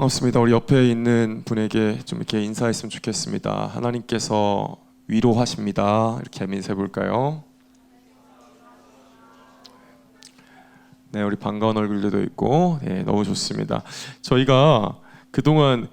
반갑습니다. 우리 옆에 있는 분에게 좀 이렇게 인사했으면 좋겠습니다. 하나님께서 위로하십니다. 이렇게 한번 인사해 볼까요? 네, 우리 반가운 얼굴들도 있고, 네, 너무 좋습니다. 저희가 그동안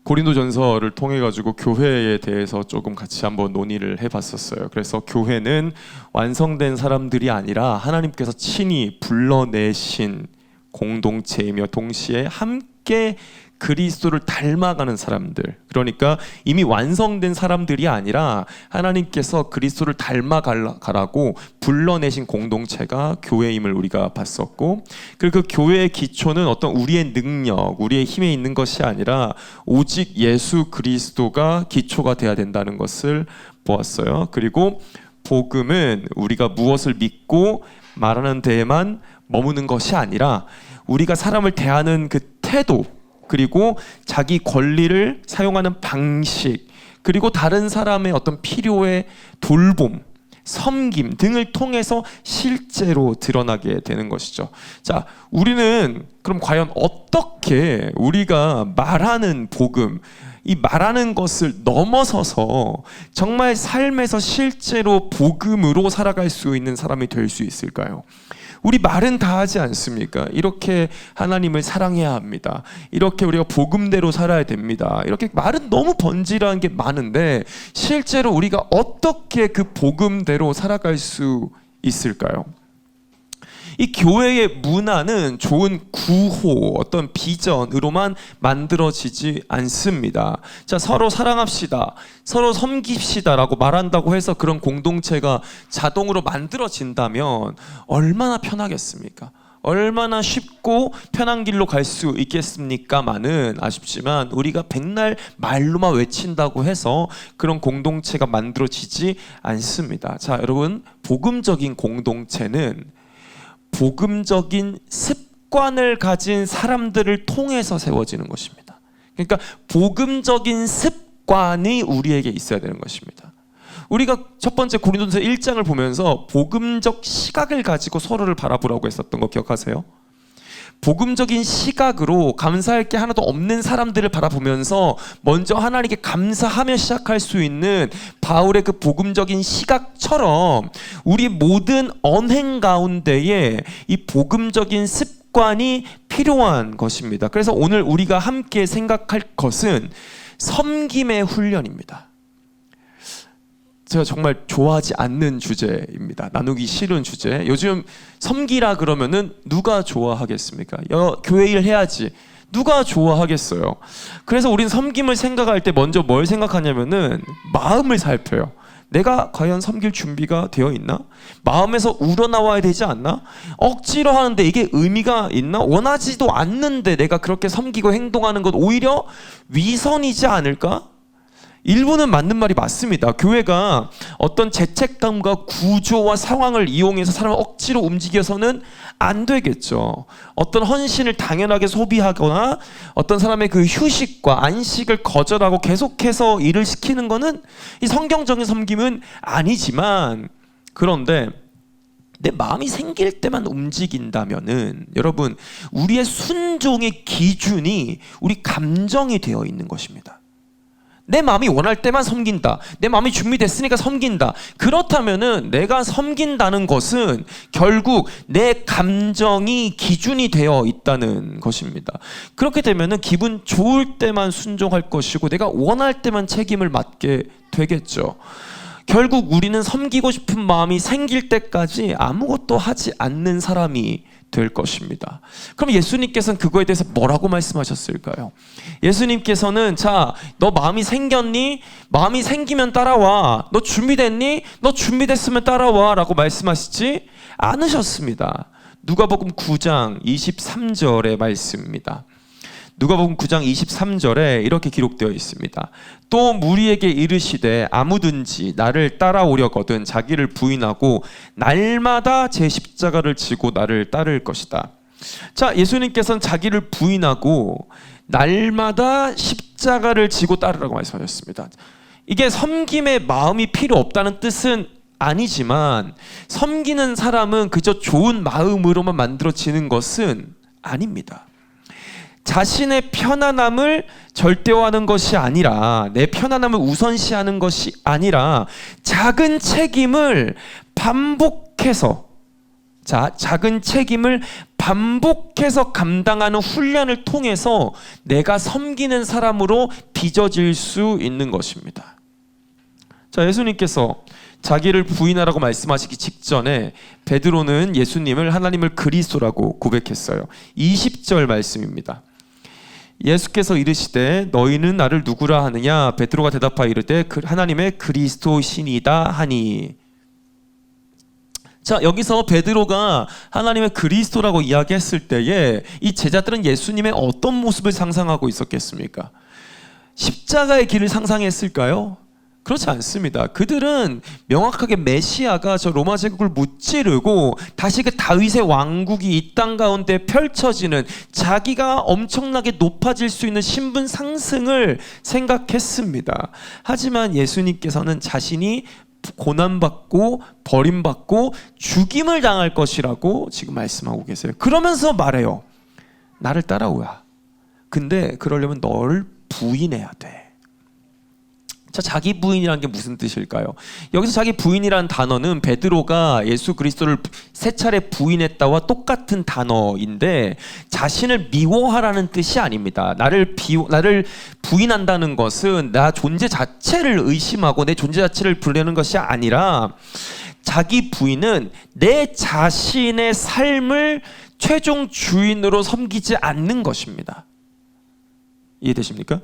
고린도전서를 통해 가지고 교회에 대해서 조금 같이 한번 논의를 해봤었어요. 그래서 교회는 완성된 사람들이 아니라 하나님께서 친히 불러내신 공동체이며 동시에 함께 그리스도를 닮아가는 사람들, 그러니까 이미 완성된 사람들이 아니라 하나님께서 그리스도를 닮아가라고 불러내신 공동체가 교회임을 우리가 봤었고, 그리고 그 교회의 기초는 어떤 우리의 능력, 우리의 힘에 있는 것이 아니라 오직 예수 그리스도가 기초가 돼야 된다는 것을 보았어요. 그리고 복음은 우리가 무엇을 믿고 말하는 데에만 머무는 것이 아니라 우리가 사람을 대하는 그 태도, 그리고 자기 권리를 사용하는 방식, 그리고 다른 사람의 어떤 필요의 돌봄, 섬김 등을 통해서 실제로 드러나게 되는 것이죠. 자, 우리는 그럼 과연 어떻게 우리가 말하는 복음, 이 말하는 것을 넘어서서 정말 삶에서 실제로 복음으로 살아갈 수 있는 사람이 될 수 있을까요? 우리 말은 다 하지 않습니까? 이렇게 하나님을 사랑해야 합니다. 이렇게 우리가 복음대로 살아야 됩니다. 이렇게 말은 너무 번지르한 게 많은데 실제로 우리가 어떻게 그 복음대로 살아갈 수 있을까요? 이 교회의 문화는 좋은 구호, 어떤 비전으로만 만들어지지 않습니다. 자, 서로 사랑합시다, 서로 섬깁시다라고 말한다고 해서 그런 공동체가 자동으로 만들어진다면 얼마나 편하겠습니까? 얼마나 쉽고 편한 길로 갈 수 있겠습니까만은 아쉽지만 우리가 백날 말로만 외친다고 해서 그런 공동체가 만들어지지 않습니다. 자, 여러분, 복음적인 공동체는 복음적인 습관을 가진 사람들을 통해서 세워지는 것입니다. 그러니까 복음적인 습관이 우리에게 있어야 되는 것입니다. 우리가 첫 번째 고린도전서 1장을 보면서 복음적 시각을 가지고 서로를 바라보라고 했었던 거 기억하세요? 복음적인 시각으로 감사할 게 하나도 없는 사람들을 바라보면서 먼저 하나님께 감사하며 시작할 수 있는 바울의 그 복음적인 시각처럼 우리 모든 언행 가운데에 이 복음적인 습관이 필요한 것입니다. 그래서 오늘 우리가 함께 생각할 것은 섬김의 훈련입니다. 제가 정말 좋아하지 않는 주제입니다. 나누기 싫은 주제. 요즘 섬기라 그러면은 누가 좋아하겠습니까? 교회 일 해야지. 누가 좋아하겠어요? 그래서 우리는 섬김을 생각할 때 먼저 뭘 생각하냐면은 마음을 살펴요. 내가 과연 섬길 준비가 되어 있나? 마음에서 우러나와야 되지 않나? 억지로 하는데 이게 의미가 있나? 원하지도 않는데 내가 그렇게 섬기고 행동하는 것 오히려 위선이지 않을까? 일부는 맞는 말이 맞습니다. 교회가 어떤 죄책감과 구조와 상황을 이용해서 사람을 억지로 움직여서는 안 되겠죠. 어떤 헌신을 당연하게 소비하거나 어떤 사람의 그 휴식과 안식을 거절하고 계속해서 일을 시키는 것은 이 성경적인 섬김은 아니지만, 그런데 내 마음이 생길 때만 움직인다면은 여러분, 우리의 순종의 기준이 우리 감정이 되어 있는 것입니다. 내 마음이 원할 때만 섬긴다, 내 마음이 준비됐으니까 섬긴다. 그렇다면은 내가 섬긴다는 것은 결국 내 감정이 기준이 되어 있다는 것입니다. 그렇게 되면은 기분 좋을 때만 순종할 것이고 내가 원할 때만 책임을 맡게 되겠죠. 결국 우리는 섬기고 싶은 마음이 생길 때까지 아무것도 하지 않는 사람이 될 것입니다. 그럼 예수님께서는 그거에 대해서 뭐라고 말씀하셨을까요? 예수님께서는 자, 너 마음이 생겼니? 마음이 생기면 따라와. 너 준비됐니? 너 준비됐으면 따라와 라고 말씀하시지 않으셨습니다. 누가복음 9장 23절의 말씀입니다. 누가복음 9장 23절에 이렇게 기록되어 있습니다. 또 무리에게 이르시되 아무든지 나를 따라오려거든 자기를 부인하고 날마다 제 십자가를 지고 나를 따를 것이다. 자, 예수님께서는 자기를 부인하고 날마다 십자가를 지고 따르라고 말씀하셨습니다. 이게 섬김의 마음이 필요 없다는 뜻은 아니지만 섬기는 사람은 그저 좋은 마음으로만 만들어지는 것은 아닙니다. 자신의 편안함을 절대화하는 것이 아니라, 내 편안함을 우선시하는 것이 아니라 작은 책임을 반복해서 감당하는 훈련을 통해서 내가 섬기는 사람으로 빚어질 수 있는 것입니다. 자, 예수님께서 자기를 부인하라고 말씀하시기 직전에 베드로는 예수님을 하나님을 그리스도라고 고백했어요. 20절 말씀입니다. 예수께서 이르시되 너희는 나를 누구라 하느냐? 베드로가 대답하여 이르되 하나님의 그리스도시니이다 하니. 자, 여기서 베드로가 하나님의 그리스도라고 이야기했을 때에 이 제자들은 예수님의 어떤 모습을 상상하고 있었겠습니까? 십자가의 길을 상상했을까요? 그렇지 않습니다. 그들은 명확하게 메시아가 저 로마 제국을 무찌르고 다시 그 다윗의 왕국이 이 땅 가운데 펼쳐지는, 자기가 엄청나게 높아질 수 있는 신분 상승을 생각했습니다. 하지만 예수님께서는 자신이 고난받고 버림받고 죽임을 당할 것이라고 지금 말씀하고 계세요. 그러면서 말해요. 나를 따라오라. 근데 그러려면 너를 부인해야 돼. 자, 자기 부인이라는 게 무슨 뜻일까요? 여기서 자기 부인이라는 단어는 베드로가 예수 그리스도를 3차례 부인했다와 똑같은 단어인데, 자신을 미워하라는 뜻이 아닙니다. 나를 부인한다는 것은 나 존재 자체를 의심하고 내 존재 자체를 부르는 것이 아니라, 자기 부인은 내 자신의 삶을 최종 주인으로 섬기지 않는 것입니다. 이해되십니까?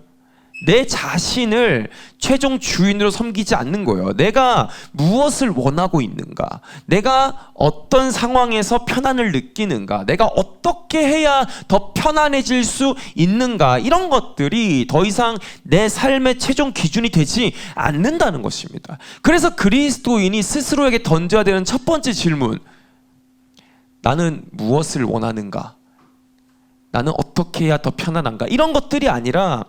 내 자신을 최종 주인으로 섬기지 않는 거예요. 내가 무엇을 원하고 있는가? 내가 어떤 상황에서 편안을 느끼는가? 내가 어떻게 해야 더 편안해질 수 있는가? 이런 것들이 더 이상 내 삶의 최종 기준이 되지 않는다는 것입니다. 그래서 그리스도인이 스스로에게 던져야 되는 첫 번째 질문, 나는 무엇을 원하는가? 나는 어떻게 해야 더 편안한가? 이런 것들이 아니라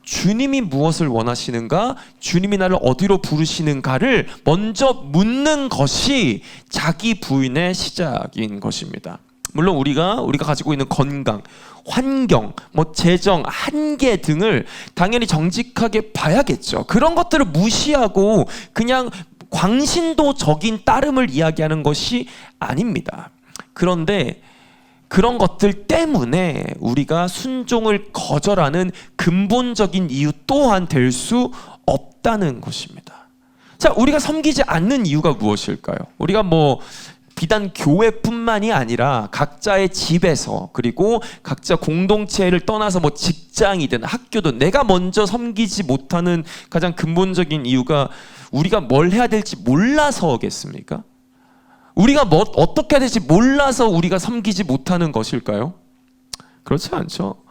주님이 무엇을 원하시는가? 주님이 나를 어디로 부르시는가를 먼저 묻는 것이 자기 부인의 시작인 것입니다. 물론 우리가 가지고 있는 건강, 환경, 재정, 한계 등을 당연히 정직하게 봐야겠죠. 그런 것들을 무시하고 그냥 광신도적인 따름을 이야기하는 것이 아닙니다. 그런데 그런 것들 때문에 우리가 순종을 거절하는 근본적인 이유 또한 될 수 없다는 것입니다. 자, 우리가 섬기지 않는 이유가 무엇일까요? 우리가 비단 교회뿐만이 아니라 각자의 집에서, 그리고 각자 공동체를 떠나서 직장이든 학교든 내가 먼저 섬기지 못하는 가장 근본적인 이유가 우리가 뭘 해야 될지 몰라서겠습니까? 우리가 어떻게 해야 될지 몰라서 우리가 섬기지 못하는 것일까요? 그렇지 않죠.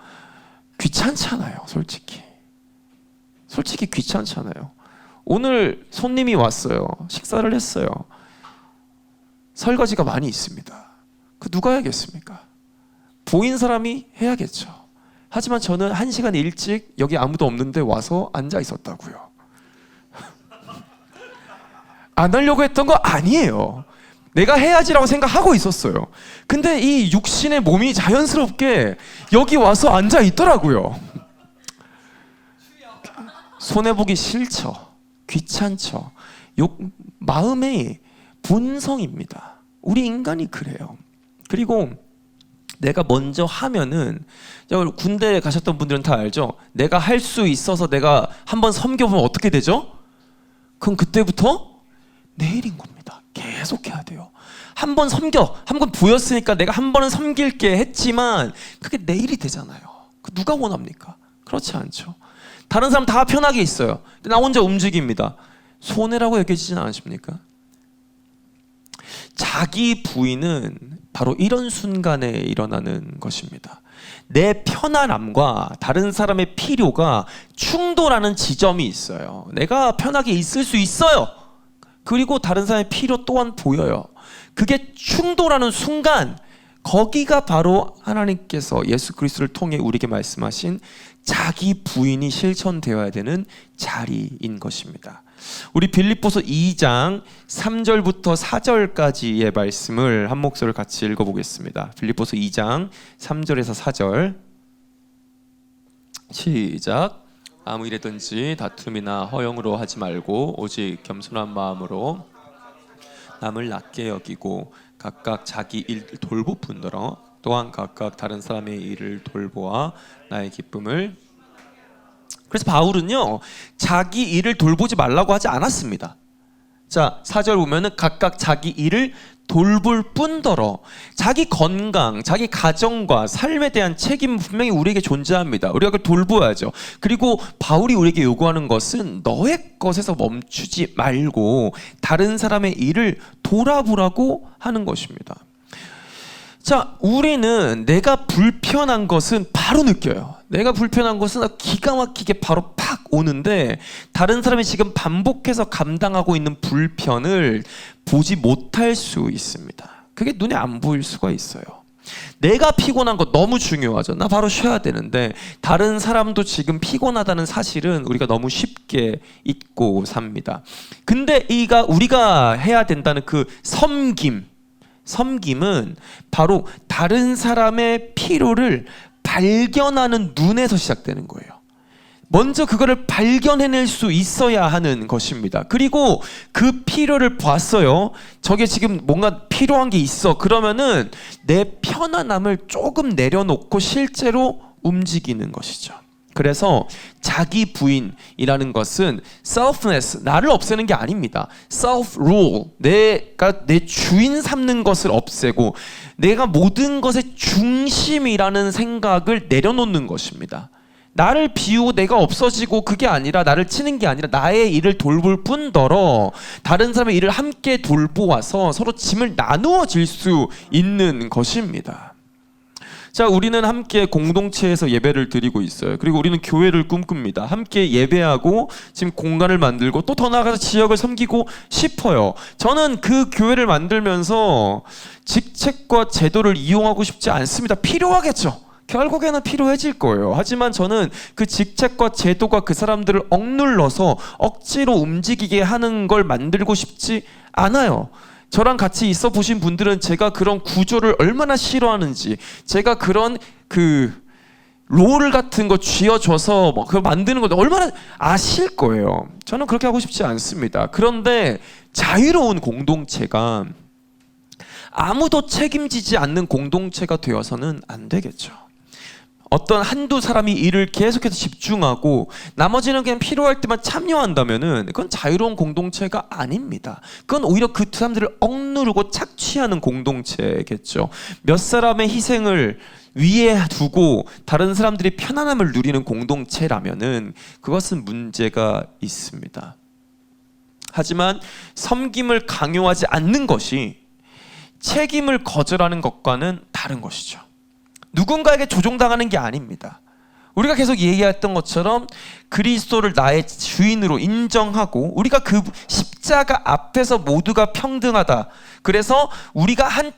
귀찮잖아요. 솔직히 귀찮잖아요. 오늘 손님이 왔어요. 식사를 했어요. 설거지가 많이 있습니다. 그 누가 해야겠습니까? 보인 사람이 해야겠죠. 하지만 저는 1시간 일찍 여기 아무도 없는데 와서 앉아 있었다고요. 안 하려고 했던 거 아니에요. 내가 해야지라고 생각하고 있었어요. 근데 이 육신의 몸이 자연스럽게 여기 와서 앉아 있더라고요. 손해보기 싫죠. 귀찮죠. 마음의 본성입니다. 우리 인간이 그래요. 그리고 내가 먼저 하면은, 군대에 가셨던 분들은 다 알죠? 내가 할 수 있어서 내가 한번 섬겨보면 어떻게 되죠? 그럼 그때부터 내일인 겁니다. 계속 해야 돼요. 한 번 보였으니까 내가 한 번은 섬길게 했지만 그게 내일이 되잖아요. 누가 원합니까? 그렇지 않죠. 다른 사람 다 편하게 있어요. 근데 나 혼자 움직입니다. 손해라고 여겨지진 않으십니까? 자기 부인은 바로 이런 순간에 일어나는 것입니다. 내 편안함과 다른 사람의 필요가 충돌하는 지점이 있어요. 내가 편하게 있을 수 있어요. 그리고 다른 사람의 필요 또한 보여요. 그게 충돌하는 순간, 거기가 바로 하나님께서 예수 그리스도를 통해 우리에게 말씀하신 자기 부인이 실천되어야 되는 자리인 것입니다. 우리 빌립보서 2장 3절부터 4절까지의 말씀을 한 목소리를 같이 읽어보겠습니다. 빌립보서 2장 3절에서 4절. 시작. 아무 일에든지 다툼이나 허영으로 하지 말고 오직 겸손한 마음으로 남을 낮게 여기고 각각 자기 일 돌보뿐더러 또한 각각 다른 사람의 일을 돌보아 나의 기쁨을. 그래서 바울은요 자기 일을 돌보지 말라고 하지 않았습니다. 자 4절 보면은 각각 자기 일을 돌볼 뿐더러 자기 건강, 자기 가정과 삶에 대한 책임은 분명히 우리에게 존재합니다. 우리가 그걸 돌보야죠. 그리고 바울이 우리에게 요구하는 것은 너의 것에서 멈추지 말고 다른 사람의 일을 돌아보라고 하는 것입니다. 자, 우리는 내가 불편한 것은 바로 느껴요. 내가 불편한 것은 기가 막히게 바로 팍 오는데 다른 사람이 지금 반복해서 감당하고 있는 불편을 보지 못할 수 있습니다. 그게 눈에 안 보일 수가 있어요. 내가 피곤한 거 너무 중요하죠. 나 바로 쉬어야 되는데 다른 사람도 지금 피곤하다는 사실은 우리가 너무 쉽게 잊고 삽니다. 근데 우리가 해야 된다는 그 섬김은 바로 다른 사람의 필요를 발견하는 눈에서 시작되는 거예요. 먼저 그거를 발견해낼 수 있어야 하는 것입니다. 그리고 그 필요를 봤어요. 저게 지금 뭔가 필요한 게 있어. 그러면은 내 편안함을 조금 내려놓고 실제로 움직이는 것이죠. 그래서 자기 부인이라는 것은 selfness, 나를 없애는 게 아닙니다. self-rule, 내가 내 주인 삼는 것을 없애고 내가 모든 것의 중심이라는 생각을 내려놓는 것입니다. 나를 비우고 내가 없어지고 그게 아니라 나를 치는 게 아니라 나의 일을 돌볼 뿐더러 다른 사람의 일을 함께 돌보아서 서로 짐을 나누어질 수 있는 것입니다. 자, 우리는 함께 공동체에서 예배를 드리고 있어요. 그리고 우리는 교회를 꿈꿉니다. 함께 예배하고 지금 공간을 만들고 또 더 나아가서 지역을 섬기고 싶어요. 저는 그 교회를 만들면서 직책과 제도를 이용하고 싶지 않습니다. 필요하겠죠. 결국에는 필요해질 거예요. 하지만 저는 그 직책과 제도가 그 사람들을 억눌러서 억지로 움직이게 하는 걸 만들고 싶지 않아요. 저랑 같이 있어 보신 분들은 제가 그런 구조를 얼마나 싫어하는지, 제가 그런 롤 같은 거 쥐어줘서 그거 만드는 거 얼마나 아실 거예요. 저는 그렇게 하고 싶지 않습니다. 그런데 자유로운 공동체가 아무도 책임지지 않는 공동체가 되어서는 안 되겠죠. 어떤 한두 사람이 일을 계속해서 집중하고 나머지는 그냥 필요할 때만 참여한다면은 그건 자유로운 공동체가 아닙니다. 그건 오히려 그 사람들을 억누르고 착취하는 공동체겠죠. 몇 사람의 희생을 위에 두고 다른 사람들이 편안함을 누리는 공동체라면은 그것은 문제가 있습니다. 하지만 섬김을 강요하지 않는 것이 책임을 거절하는 것과는 다른 것이죠. 누군가에게 조종당하는 게 아닙니다. 우리가 계속 얘기했던 것처럼 그리스도를 나의 주인으로 인정하고 우리가 그 십자가 앞에서 모두가 평등하다. 그래서 우리가 한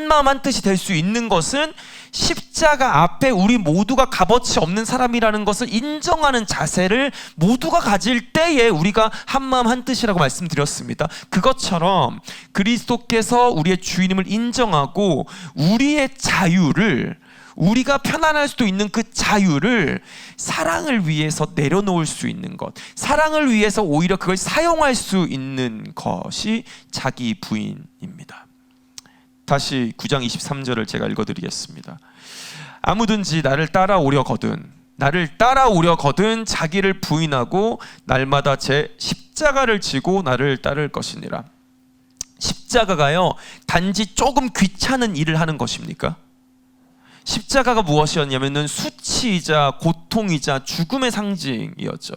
마음 한 뜻이 될 수 있는 것은 십자가 앞에 우리 모두가 값어치 없는 사람이라는 것을 인정하는 자세를 모두가 가질 때에 우리가 한 마음 한 뜻이라고 말씀드렸습니다. 그것처럼 그리스도께서 우리의 주인임을 인정하고 우리의 자유를, 우리가 편안할 수도 있는 그 자유를 사랑을 위해서 내려놓을 수 있는 것, 사랑을 위해서 오히려 그걸 사용할 수 있는 것이 자기 부인입니다. 다시 9장 23절을 제가 읽어드리겠습니다. 아무든지 나를 따라오려거든 자기를 부인하고 날마다 제 십자가를 지고 나를 따를 것이니라. 십자가가요 단지 조금 귀찮은 일을 하는 것입니까? 십자가가 무엇이었냐면은 수치이자 고통이자 죽음의 상징이었죠.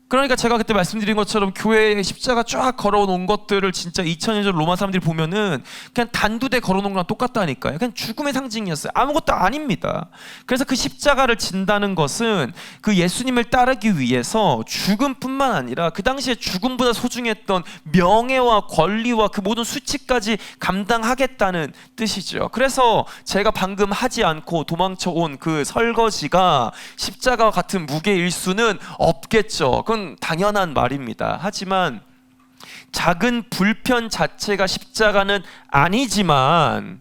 그러니까 제가 그때 말씀드린 것처럼 교회에 십자가 쫙 걸어놓은 것들을 진짜 2000년 전 로마 사람들이 보면은 그냥 단두대 걸어놓은 거랑 똑같다니까요. 그냥 죽음의 상징이었어요. 아무것도 아닙니다. 그래서 그 십자가를 진다는 것은 그 예수님을 따르기 위해서 죽음뿐만 아니라 그 당시에 죽음보다 소중했던 명예와 권리와 그 모든 수치까지 감당하겠다는 뜻이죠. 그래서 제가 방금 하지 않고 도망쳐온 그 설거지가 십자가와 같은 무게일 수는 없겠죠. 그건 당연한 말입니다. 하지만 작은 불편 자체가 십자가는 아니지만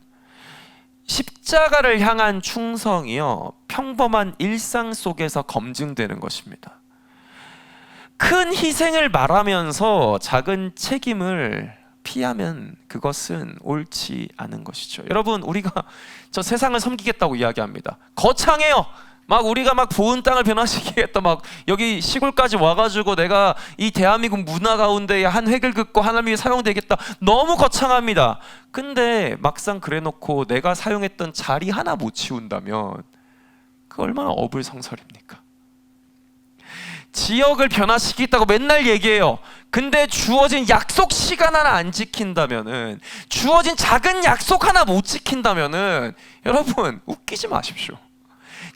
십자가를 향한 충성이요, 평범한 일상 속에서 검증되는 것입니다. 큰 희생을 말하면서 작은 책임을 피하면 그것은 옳지 않은 것이죠. 여러분, 우리가 저 세상을 섬기겠다고 이야기합니다. 거창해요. 막 우리가 막 보은 땅을 변화시키겠다, 막 여기 시골까지 와가지고 내가 이 대한민국 문화 가운데 한 획을 긋고 하나님이 사용되겠다, 너무 거창합니다. 근데 막상 그래놓고 내가 사용했던 자리 하나 못 치운다면 그 얼마나 어불성설입니까? 지역을 변화시키겠다고 맨날 얘기해요. 근데 주어진 약속 시간 하나 안 지킨다면은, 주어진 작은 약속 하나 못 지킨다면은, 여러분 웃기지 마십시오.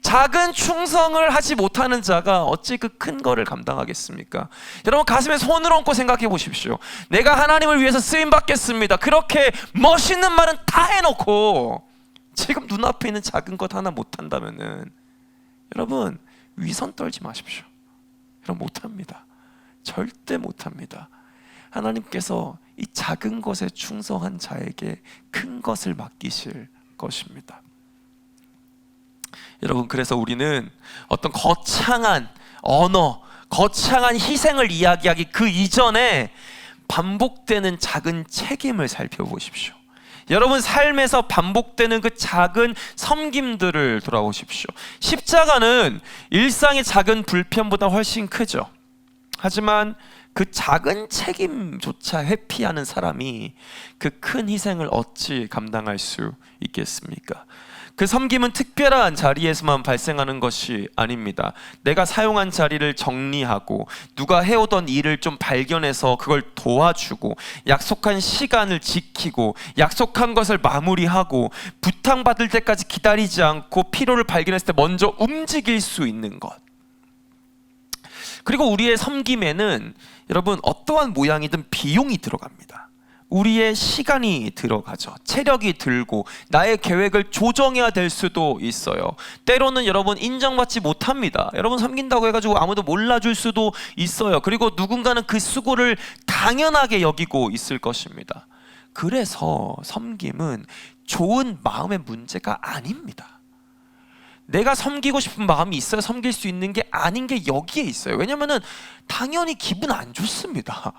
작은 충성을 하지 못하는 자가 어찌 그 큰 거를 감당하겠습니까? 여러분, 가슴에 손을 얹고 생각해 보십시오. 내가 하나님을 위해서 쓰임 받겠습니다, 그렇게 멋있는 말은 다 해놓고 지금 눈앞에 있는 작은 것 하나 못한다면은, 여러분 위선 떨지 마십시오. 여러분, 못합니다. 절대 못합니다. 하나님께서 이 작은 것에 충성한 자에게 큰 것을 맡기실 것입니다. 여러분, 그래서 우리는 어떤 거창한 언어, 거창한 희생을 이야기하기 그 이전에 반복되는 작은 책임을 살펴보십시오. 여러분 삶에서 반복되는 그 작은 섬김들을 돌아보십시오. 십자가는 일상의 작은 불편보다 훨씬 크죠. 하지만 그 작은 책임조차 회피하는 사람이 그 큰 희생을 어찌 감당할 수 있겠습니까? 그 섬김은 특별한 자리에서만 발생하는 것이 아닙니다. 내가 사용한 자리를 정리하고 누가 해오던 일을 좀 발견해서 그걸 도와주고, 약속한 시간을 지키고, 약속한 것을 마무리하고, 부탁받을 때까지 기다리지 않고 필요를 발견했을 때 먼저 움직일 수 있는 것. 그리고 우리의 섬김에는 여러분 어떠한 모양이든 비용이 들어갑니다. 우리의 시간이 들어가죠. 체력이 들고 나의 계획을 조정해야 될 수도 있어요. 때로는 여러분 인정받지 못합니다. 여러분 섬긴다고 해가지고 아무도 몰라줄 수도 있어요. 그리고 누군가는 그 수고를 당연하게 여기고 있을 것입니다. 그래서 섬김은 좋은 마음의 문제가 아닙니다. 내가 섬기고 싶은 마음이 있어야 섬길 수 있는 게 아닌 게 여기에 있어요. 왜냐면은 당연히 기분 안 좋습니다.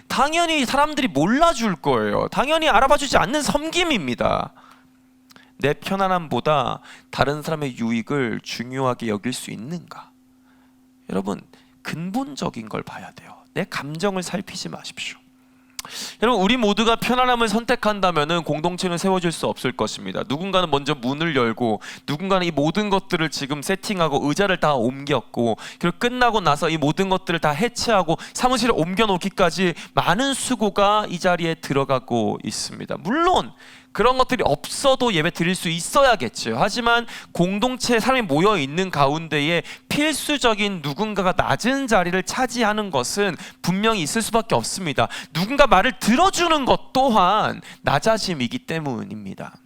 당연히 사람들이 몰라줄 거예요. 당연히 알아봐주지 않는 섬김입니다. 내 편안함보다 다른 사람의 유익을 중요하게 여길 수 있는가? 여러분, 근본적인 걸 봐야 돼요. 내 감정을 살피지 마십시오. 여러분, 우리 모두가 편안함을 선택한다면 공동체는 세워질 수 없을 것입니다. 누군가는 먼저 문을 열고, 누군가는 이 모든 것들을 지금 세팅하고 의자를 다 옮겼고, 그리고 끝나고 나서 이 모든 것들을 다 해체하고 사무실에 옮겨놓기까지 많은 수고가 이 자리에 들어가고 있습니다. 물론 그런 것들이 없어도 예배 드릴 수 있어야겠죠. 하지만 공동체에 사람이 모여 있는 가운데에 필수적인 누군가가 낮은 자리를 차지하는 것은 분명히 있을 수밖에 없습니다. 누군가 말을 들어주는 것 또한 낮아짐이기 때문입니다.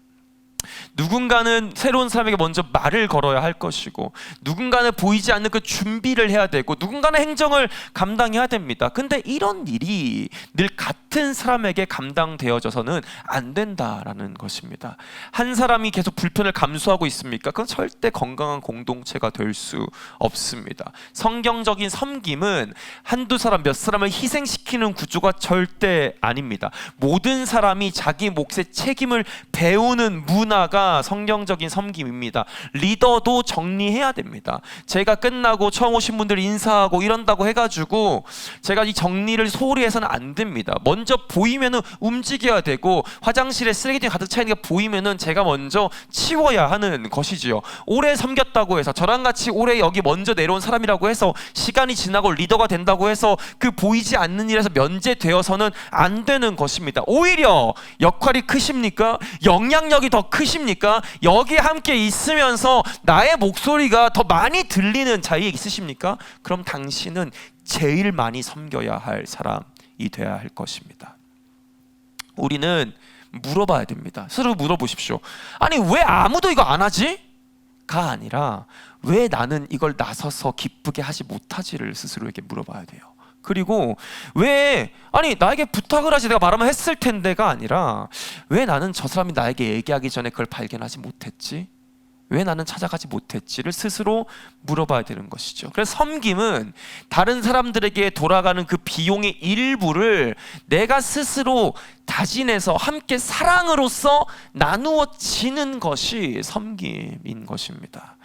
누군가는 새로운 사람에게 먼저 말을 걸어야 할 것이고, 누군가는 보이지 않는 그 준비를 해야 되고, 누군가는 행정을 감당해야 됩니다. 근데 이런 일이 늘 같은 사람에게 감당되어져서는 안 된다라는 것입니다. 한 사람이 계속 불편을 감수하고 있습니까? 그건 절대 건강한 공동체가 될 수 없습니다. 성경적인 섬김은 한두 사람, 몇 사람을 희생시키는 구조가 절대 아닙니다. 모든 사람이 자기 몫의 책임을 배우는 문화가 성경적인 섬김입니다. 리더도 정리해야 됩니다. 제가 끝나고 처음 오신 분들 인사하고 이런다고 해가지고 제가 이 정리를 소홀히 해서는 안 됩니다. 먼저 보이면은 움직여야 되고, 화장실에 쓰레기통이 가득 차 있는 게 보이면은 제가 먼저 치워야 하는 것이지요. 오래 섬겼다고 해서, 저랑 같이 오래 여기 먼저 내려온 사람이라고 해서 시간이 지나고 리더가 된다고 해서 그 보이지 않는 일에서 면제되어서는 안 되는 것입니다. 오히려 역할이 크십니까? 영향력이 더 크십니까? 여기 함께 있으면서 나의 목소리가 더 많이 들리는 자리에 있으십니까? 그럼 당신은 제일 많이 섬겨야 할 사람이 되어야 할 것입니다. 우리는 물어봐야 됩니다. 스스로 물어보십시오. 아니, 왜 아무도 이거 안 하지? 가 아니라 왜 나는 이걸 나서서 기쁘게 하지 못하지를 스스로에게 물어봐야 돼요. 그리고 왜 아니 나에게 부탁을 하지 내가 말하면 했을 텐데가 아니라 왜 나는 저 사람이 나에게 얘기하기 전에 그걸 발견하지 못했지? 왜 나는 찾아가지 못했지를 스스로 물어봐야 되는 것이죠. 그래서 섬김은 다른 사람들에게 돌아가는 그 비용의 일부를 내가 스스로 다진해서 함께 사랑으로서 나누어지는 것이 섬김인 것입니다.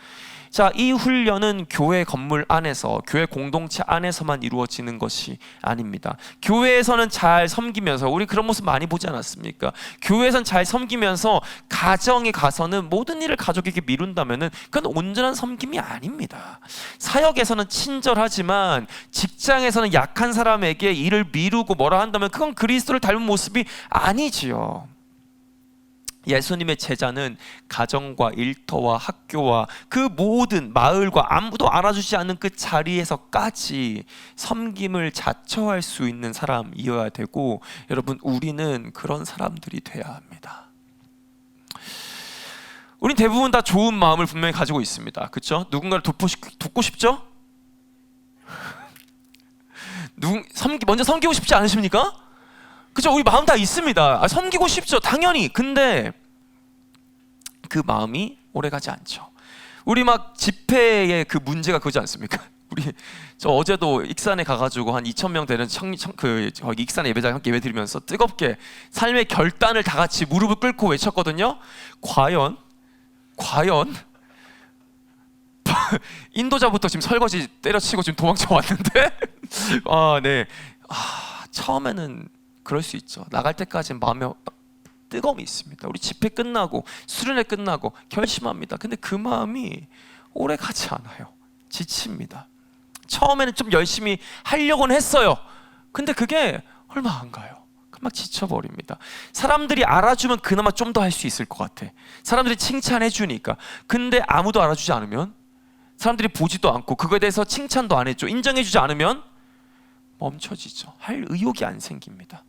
자, 이 훈련은 교회 건물 안에서, 교회 공동체 안에서만 이루어지는 것이 아닙니다. 교회에서는 잘 섬기면서, 우리 그런 모습 많이 보지 않았습니까? 교회에서는 잘 섬기면서 가정에 가서는 모든 일을 가족에게 미룬다면은 그건 온전한 섬김이 아닙니다. 사역에서는 친절하지만 직장에서는 약한 사람에게 일을 미루고 뭐라 한다면 그건 그리스도를 닮은 모습이 아니지요. 예수님의 제자는 가정과 일터와 학교와 그 모든 마을과 아무도 알아주지 않는 그 자리에서까지 섬김을 자처할 수 있는 사람이어야 되고, 여러분 우리는 그런 사람들이 돼야 합니다. 우린 대부분 다 좋은 마음을 분명히 가지고 있습니다. 그렇죠? 누군가를 돕고 싶죠? 먼저 섬기고 싶지 않으십니까? 그죠? 우리 마음 다 있습니다. 섬기고 싶죠, 당연히. 근데 그 마음이 오래가지 않죠. 우리 막 집회의 그 문제가 그거지 않습니까? 저 어제도 익산에 가가지고 한 2,000명 되는 거기 익산 예배장 함께 예배 드리면서 뜨겁게 삶의 결단을 다 같이 무릎을 꿇고 외쳤거든요. 과연 인도자부터 지금 설거지 때려치고 지금 도망쳐 왔는데 처음에는 그럴 수 있죠. 나갈 때까지는 마음에 뜨거움이 있습니다. 우리 집회 끝나고 수련회 끝나고 결심합니다. 근데 그 마음이 오래 가지 않아요. 지칩니다. 처음에는 좀 열심히 하려고는 했어요. 근데 그게 얼마 안 가요. 금방 지쳐버립니다. 사람들이 알아주면 그나마 좀 더 할 수 있을 것 같아. 사람들이 칭찬해 주니까. 근데 아무도 알아주지 않으면, 사람들이 보지도 않고 그거에 대해서 칭찬도 안 해줘, 인정해 주지 않으면 멈춰지죠. 할 의욕이 안 생깁니다.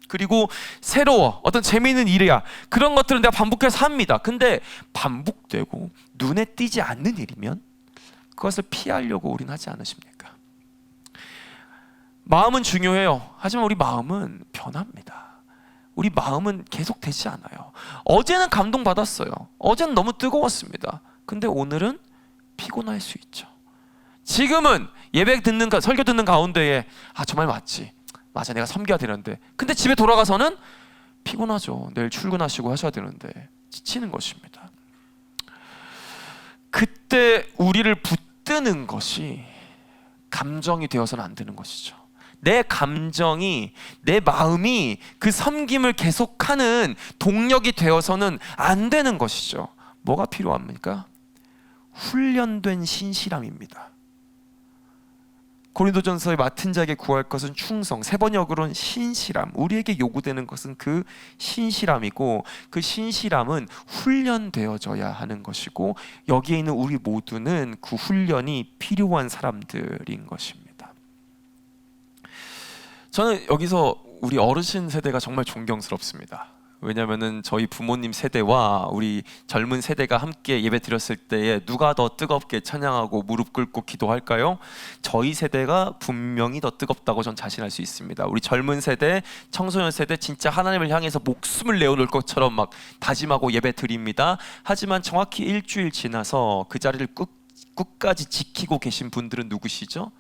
그리고 새로워, 어떤 재미있는 일이야, 그런 것들은 내가 반복해서 합니다. 근데 반복되고 눈에 띄지 않는 일이면 그것을 피하려고 우린 하지 않으십니까? 마음은 중요해요. 하지만 우리 마음은 변합니다. 우리 마음은 계속 되지 않아요. 어제는 감동받았어요. 어제는 너무 뜨거웠습니다. 근데 오늘은 피곤할 수 있죠. 지금은 예배 듣는, 설교 듣는 가운데에 정말 맞아, 내가 섬겨야 되는데, 근데 집에 돌아가서는 피곤하죠. 내일 출근하시고 하셔야 되는데 지치는 것입니다. 그때 우리를 붙드는 것이 감정이 되어서는 안 되는 것이죠. 내 감정이, 내 마음이 그 섬김을 계속하는 동력이 되어서는 안 되는 것이죠. 뭐가 필요합니까? 훈련된 신실함입니다. 고린도전서의 맡은 자에게 구할 것은 충성, 세 번역으로는 신실함. 우리에게 요구되는 것은 그 신실함이고, 그 신실함은 훈련되어져야 하는 것이고, 여기에 있는 우리 모두는 그 훈련이 필요한 사람들인 것입니다. 저는 여기서 우리 어르신 세대가 정말 존경스럽습니다. 왜냐하면은 저희 부모님 세대와 우리 젊은 세대가 함께 예배 드렸을 때에 누가 더 뜨겁게 찬양하고 무릎 꿇고 기도할까요? 저희 세대가 분명히 더 뜨겁다고 전 자신할 수 있습니다. 우리 젊은 세대, 청소년 세대 진짜 하나님을 향해서 목숨을 내어놓을 것처럼 막 다짐하고 예배 드립니다. 하지만 정확히 일주일 지나서 그 자리를 끝까지 지키고 계신 분들은 누구시죠?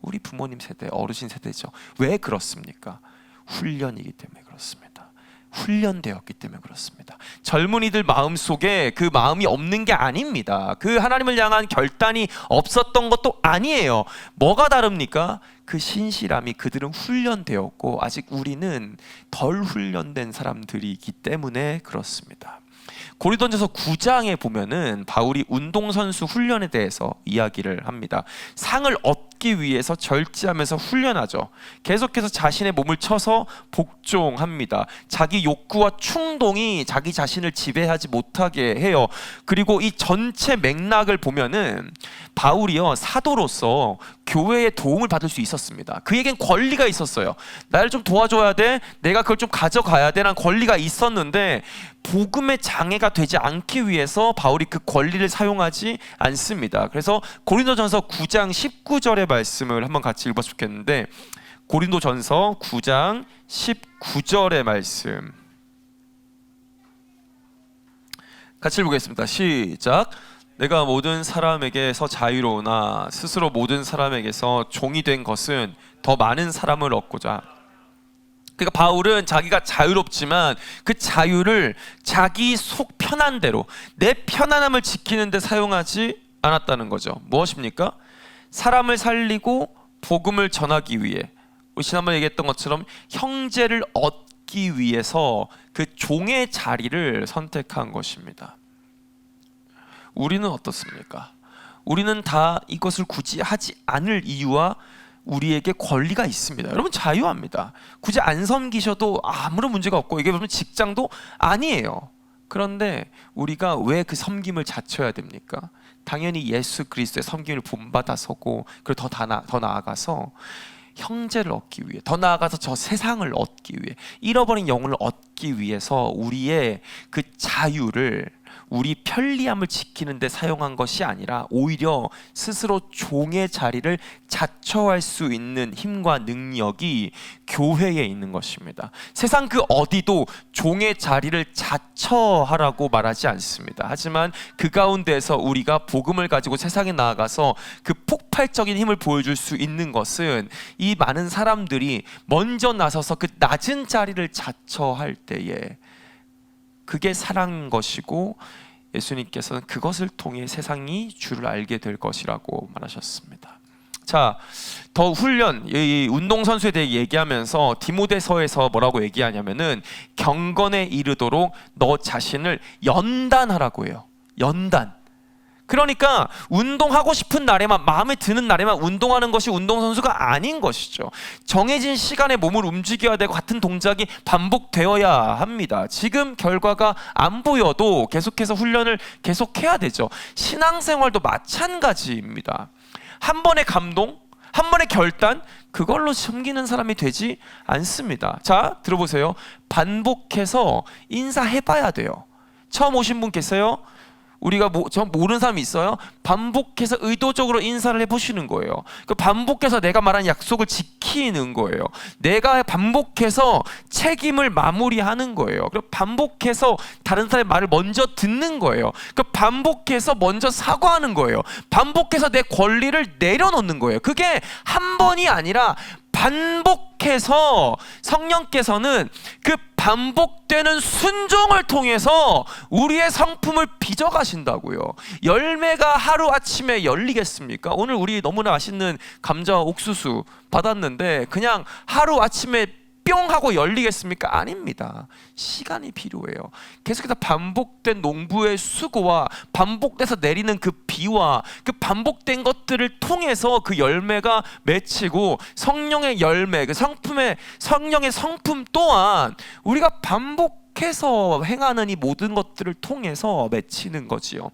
우리 부모님 세대, 어르신 세대죠. 왜 그렇습니까? 훈련이기 때문에 그렇습니다. 훈련되었기 때문에 그렇습니다. 젊은이들 마음속에 그 마음이 없는 게 아닙니다. 그 하나님을 향한 결단이 없었던 것도 아니에요. 뭐가 다릅니까? 그 신실함이, 그들은 훈련되었고 아직 우리는 덜 훈련된 사람들이기 때문에 그렇습니다. 고린도전서 9장에 보면은 바울이 운동선수 훈련에 대해서 이야기를 합니다. 상을 얻기 위해서 절제하면서 훈련하죠. 계속해서 자신의 몸을 쳐서 복종합니다. 자기 욕구와 충동이 자기 자신을 지배하지 못하게 해요. 그리고 이 전체 맥락을 보면은 바울이요, 사도로서 교회의 도움을 받을 수 있었습니다. 그에겐 권리가 있었어요. 나를 좀 도와줘야 돼, 내가 그걸 좀 가져가야 돼 라는 권리가 있었는데, 복음의 장애가 되지 않기 위해서 바울이 그 권리를 사용하지 않습니다. 그래서 고린도전서 9장 19절에 10절의 말씀을 한번 같이 읽었으면 좋겠는데, 고린도전서 9장 19절의 말씀 같이 읽겠습니다. 시작. 내가 모든 사람에게서 자유로우나 스스로 모든 사람에게서 종이 된 것은 더 많은 사람을 얻고자. 그러니까 바울은 자기가 자유롭지만 그 자유를 자기 속 편한 대로, 내 편안함을 지키는 데 사용하지 않았다는 거죠. 무엇입니까? 사람을 살리고 복음을 전하기 위해, 우리 지난번에 얘기했던 것처럼 형제를 얻기 위해서 그 종의 자리를 선택한 것입니다. 우리는 어떻습니까? 우리는 다 이것을 굳이 하지 않을 이유와 우리에게 권리가 있습니다. 여러분, 자유합니다. 굳이 안 섬기셔도 아무런 문제가 없고, 이게 보면 직장도 아니에요. 그런데 우리가 왜 그 섬김을 자처해야 됩니까? 당연히 예수 그리스도의 섬김을 본받아서고, 그리고 더 나아가서 형제를 얻기 위해, 더 나아가서 저 세상을 얻기 위해, 잃어버린 영혼을 얻기 위해서 우리의 그 자유를, 우리 편리함을 지키는 데 사용한 것이 아니라 오히려 스스로 종의 자리를 자처할 수 있는 힘과 능력이 교회에 있는 것입니다. 세상 그 어디도 종의 자리를 자처하라고 말하지 않습니다. 하지만 그 가운데서 우리가 복음을 가지고 세상에 나아가서 그 폭발적인 힘을 보여줄 수 있는 것은 이 많은 사람들이 먼저 나서서 그 낮은 자리를 자처할 때에 그게 사랑인 것이고, 예수님께서는 그것을 통해 세상이 주를 알게 될 것이라고 말하셨습니다. 자, 더 훈련, 이 운동선수에 대해 얘기하면서 디모데서에서 뭐라고 얘기하냐면은 경건에 이르도록 너 자신을 연단하라고 해요. 연단. 그러니까 운동하고 싶은 날에만, 마음에 드는 날에만 운동하는 것이 운동선수가 아닌 것이죠. 정해진 시간에 몸을 움직여야 되고 같은 동작이 반복되어야 합니다. 지금 결과가 안 보여도 계속해서 훈련을 계속해야 되죠. 신앙생활도 마찬가지입니다. 한 번의 감동, 한 번의 결단, 그걸로 섬기는 사람이 되지 않습니다. 자, 들어보세요. 반복해서 인사해봐야 돼요. 처음 오신 분 계세요? 우리가 저 모르는 사람이 있어요? 반복해서 의도적으로 인사를 해보시는 거예요. 그 반복해서 내가 말한 약속을 지키는 거예요. 내가 반복해서 책임을 마무리하는 거예요. 그리고 반복해서 다른 사람의 말을 먼저 듣는 거예요. 그 반복해서 먼저 사과하는 거예요. 반복해서 내 권리를 내려놓는 거예요. 그게 한 번이 아니라 반복해서 성령께서는 그 반복되는 순종을 통해서 우리의 성품을 빚어가신다고요. 열매가 하루아침에 열리겠습니까? 오늘 우리 너무나 맛있는 감자와 옥수수 받았는데 그냥 하루아침에 뿅 하고 열리겠습니까? 아닙니다. 시간이 필요해요. 계속해서 반복된 농부의 수고와 반복돼서 내리는 그 비와 그 반복된 것들을 통해서 그 열매가 맺히고, 성령의 열매, 그 성령의 성품 또한 우리가 반복해서 행하는 이 모든 것들을 통해서 맺히는 거지요.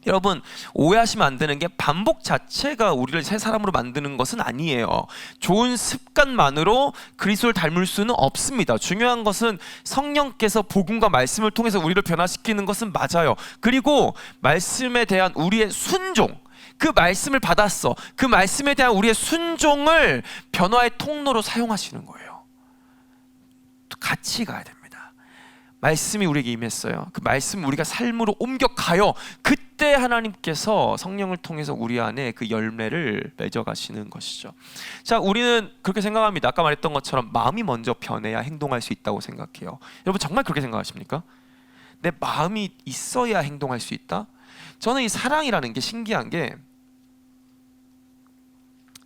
여러분, 오해하시면 안 되는 게 반복 자체가 우리를 새 사람으로 만드는 것은 아니에요. 좋은 습관만으로 그리스도를 닮을 수는 없습니다. 중요한 것은 성령께서 복음과 말씀을 통해서 우리를 변화시키는 것은 맞아요. 그리고 말씀에 대한 우리의 순종, 그 말씀을 받았어, 그 말씀에 대한 우리의 순종을 변화의 통로로 사용하시는 거예요. 같이 가야 됩니다. 말씀이 우리에게 임했어요. 그 말씀 우리가 삶으로 옮겨가요. 그때 하나님께서 성령을 통해서 우리 안에 그 열매를 맺어가시는 것이죠. 자, 우리는 그렇게 생각합니다. 아까 말했던 것처럼 마음이 먼저 변해야 행동할 수 있다고 생각해요. 여러분, 정말 그렇게 생각하십니까? 내 마음이 있어야 행동할 수 있다? 저는 이 사랑이라는 게 신기한 게,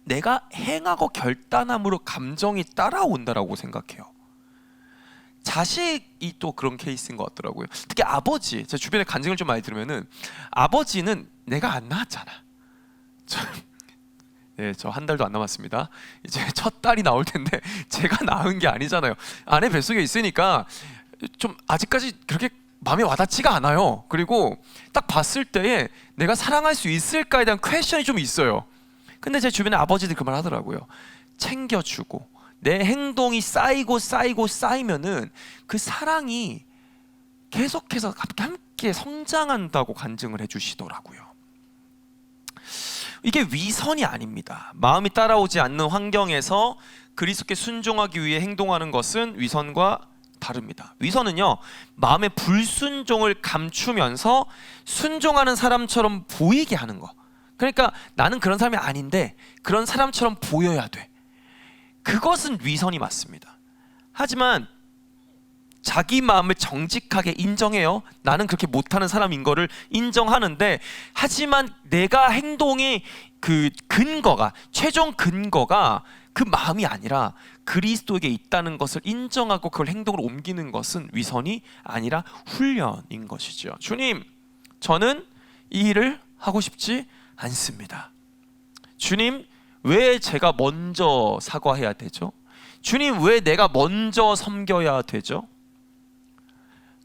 내가 행하고 결단함으로 감정이 따라온다라고 생각해요. 자식이 또 그런 케이스인 것 같더라고요. 특히 아버지, 제 주변에 간증을 좀 많이 들으면은 아버지는 내가 안 낳았잖아. 저 한 달도 안 남았습니다. 이제 첫 딸이 나올 텐데 제가 낳은 게 아니잖아요. 아내 뱃속에 있으니까 좀 아직까지 그렇게 마음에 와닿지가 않아요. 그리고 딱 봤을 때에 내가 사랑할 수 있을까에 대한 퀘션이 좀 있어요. 근데 제 주변에 아버지들이 그 말 하더라고요. 챙겨주고 내 행동이 쌓이면은 그 사랑이 계속해서 함께 성장한다고 간증을 해주시더라고요. 이게 위선이 아닙니다. 마음이 따라오지 않는 환경에서 그리스도께 순종하기 위해 행동하는 것은 위선과 다릅니다. 위선은요, 마음의 불순종을 감추면서 순종하는 사람처럼 보이게 하는 거. 그러니까 나는 그런 사람이 아닌데 그런 사람처럼 보여야 돼. 그것은 위선이 맞습니다. 하지만 자기 마음을 정직하게 인정해요. 나는 그렇게 못하는 사람인 거를 인정하는데, 하지만 내가 행동이 그 근거가, 최종 근거가 그 마음이 아니라 그리스도에게 있다는 것을 인정하고 그걸 행동으로 옮기는 것은 위선이 아니라 훈련인 것이죠. 주님, 저는 이 일을 하고 싶지 않습니다. 주님, 왜 제가 먼저 사과해야 되죠? 주님, 왜 내가 먼저 섬겨야 되죠?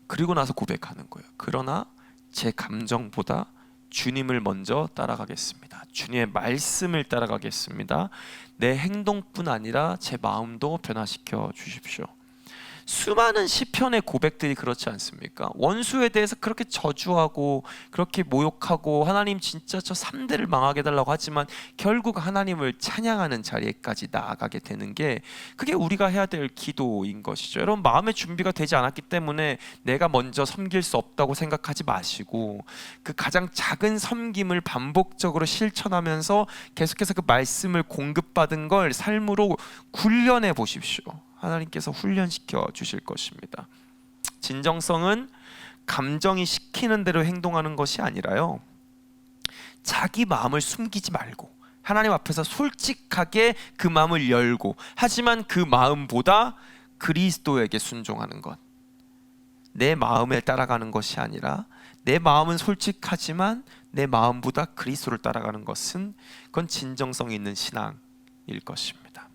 그리고 나서 고백하는 거예요. 그러나 제 감정보다 주님을 먼저 따라가겠습니다. 주님의 말씀을 따라가겠습니다. 내 행동뿐 아니라 제 마음도 변화시켜 주십시오. 수많은 시편의 고백들이 그렇지 않습니까? 원수에 대해서 그렇게 저주하고 그렇게 모욕하고 하나님 진짜 저 3대를 망하게 해달라고 하지만 결국 하나님을 찬양하는 자리에까지 나아가게 되는 게, 그게 우리가 해야 될 기도인 것이죠. 여러분, 마음의 준비가 되지 않았기 때문에 내가 먼저 섬길 수 없다고 생각하지 마시고, 그 가장 작은 섬김을 반복적으로 실천하면서 계속해서 그 말씀을 공급받은 걸 삶으로 훈련해 보십시오. 하나님께서 훈련시켜 주실 것입니다. 진정성은 감정이 시키는 대로 행동하는 것이 아니라요, 자기 마음을 숨기지 말고 하나님 앞에서 솔직하게 그 마음을 열고, 하지만 그 마음보다 그리스도에게 순종하는 것, 내 마음에 따라가는 것이 아니라 내 마음은 솔직하지만 내 마음보다 그리스도를 따라가는 것은, 그건 진정성 있는 신앙일 것입니다.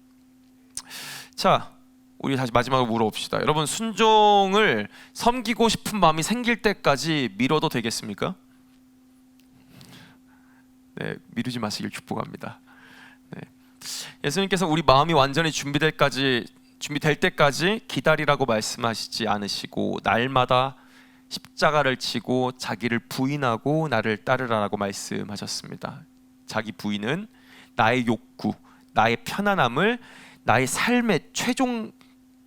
자, 우리 다시 마지막으로 물어봅시다. 여러분, 순종을 섬기고 싶은 마음이 생길 때까지 미뤄도 되겠습니까? 네, 미루지 마시길 축복합니다. 네. 예수님께서 우리 마음이 완전히 준비될 때까지 기다리라고 말씀하시지 않으시고, 날마다 십자가를 지고 자기를 부인하고 나를 따르라고 말씀하셨습니다. 자기 부인은 나의 욕구, 나의 편안함을 나의 삶의 최종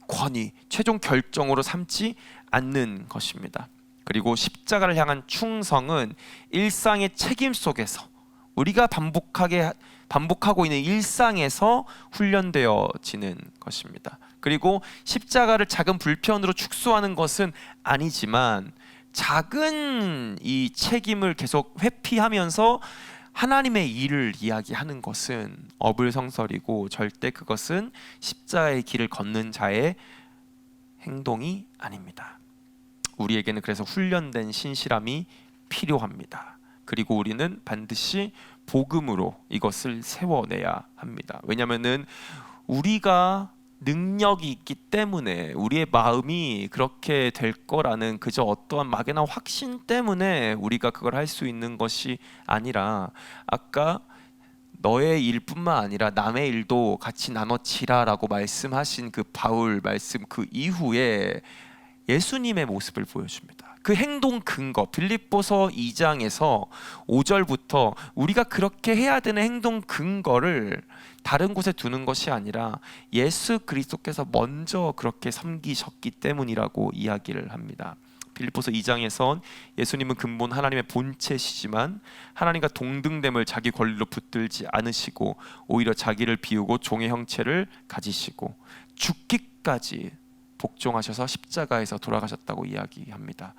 권위, 최종 결정으로 삼지 않는 것입니다. 그리고 십자가를 향한 충성은 일상의 책임 속에서, 우리가 반복하고 있는 일상에서 훈련되어지는 것입니다. 그리고 십자가를 작은 불편으로 축소하는 것은 아니지만, 작은 이 책임을 계속 회피하면서 하나님의 일을 이야기하는 것은 어불성설이고, 절대 그것은 십자가의 길을 걷는 자의 행동이 아닙니다. 우리에게는 그래서 훈련된 신실함이 필요합니다. 그리고 우리는 반드시 복음으로 이것을 세워내야 합니다. 왜냐하면 우리가 능력이 있기 때문에, 우리의 마음이 그렇게 될 거라는 그저 어떠한 막연한 확신 때문에 우리가 그걸 할 수 있는 것이 아니라, 아까 너의 일뿐만 아니라 남의 일도 같이 나눠지라라고 말씀하신 그 바울 말씀, 그 이후에 예수님의 모습을 보여줍니다. 그 행동 근거, 빌립보서 2장에서 5절부터 우리가 그렇게 해야 되는 행동 근거를 다른 곳에 두는 것이 아니라 예수 그리스도께서 먼저 그렇게 섬기셨기 때문이라고 이야기를 합니다. 빌립보서 2장에선 예수님은 근본 하나님의 본체시지만 하나님과 동등됨을 자기 권리로 붙들지 않으시고 오히려 자기를 비우고 종의 형체를 가지시고 죽기까지 복종하셔서 십자가에서 돌아가셨다고 이야기합니다.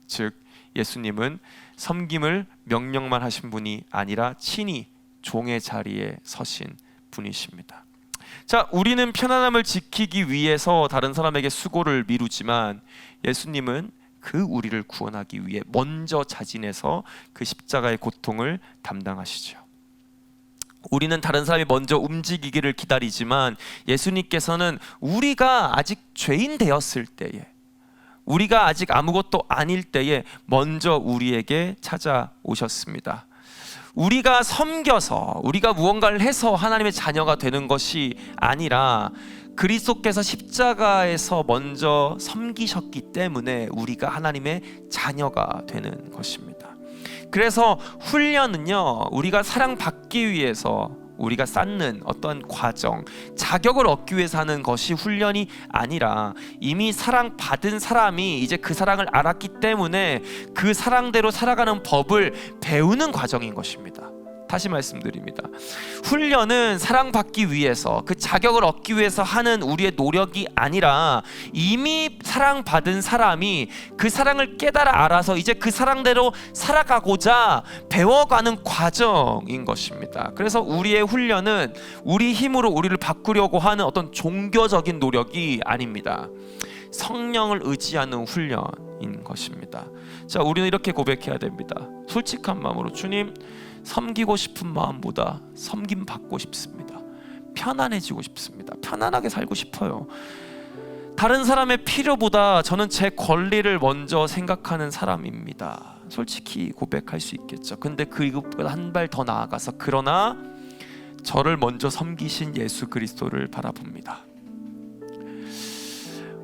즉, 예수님은 섬김을 명령만 하신 분이 아니라 친히 종의 자리에 서신 분이십니다. 자, 우리는 편안함을 지키기 위해서 다른 사람에게 수고를 미루지만, 예수님은 그 우리를 구원하기 위해 먼저 자진해서 그 십자가의 고통을 담당하시죠. 우리는 다른 사람이 먼저 움직이기를 기다리지만, 예수님께서는 우리가 아직 죄인 되었을 때에, 우리가 아직 아무것도 아닐 때에 먼저 우리에게 찾아오셨습니다. 우리가 섬겨서, 우리가 무언가를 해서 하나님의 자녀가 되는 것이 아니라 그리스도께서 십자가에서 먼저 섬기셨기 때문에 우리가 하나님의 자녀가 되는 것입니다. 그래서 훈련은요, 우리가 사랑받기 위해서 우리가 쌓는 어떤 과정, 자격을 얻기 위해서 하는 것이 훈련이 아니라 이미 사랑받은 사람이 이제 그 사랑을 알았기 때문에 그 사랑대로 살아가는 법을 배우는 과정인 것입니다. 다시 말씀드립니다. 훈련은 사랑받기 위해서, 그 자격을 얻기 위해서 하는 우리의 노력이 아니라 이미 사랑받은 사람이 그 사랑을 깨달아 알아서 이제 그 사랑대로 살아가고자 배워가는 과정인 것입니다. 그래서 우리의 훈련은 우리 힘으로 우리를 바꾸려고 하는 어떤 종교적인 노력이 아닙니다. 성령을 의지하는 훈련인 것입니다. 자, 우리는 이렇게 고백해야 됩니다. 솔직한 마음으로, 주님, 섬기고 싶은 마음보다 섬김 받고 싶습니다. 편안해지고 싶습니다. 편안하게 살고 싶어요. 다른 사람의 필요보다 저는 제 권리를 먼저 생각하는 사람입니다. 솔직히 고백할 수 있겠죠. 근데 그것보다 한 발 더 나아가서, 그러나 저를 먼저 섬기신 예수 그리스도를 바라봅니다.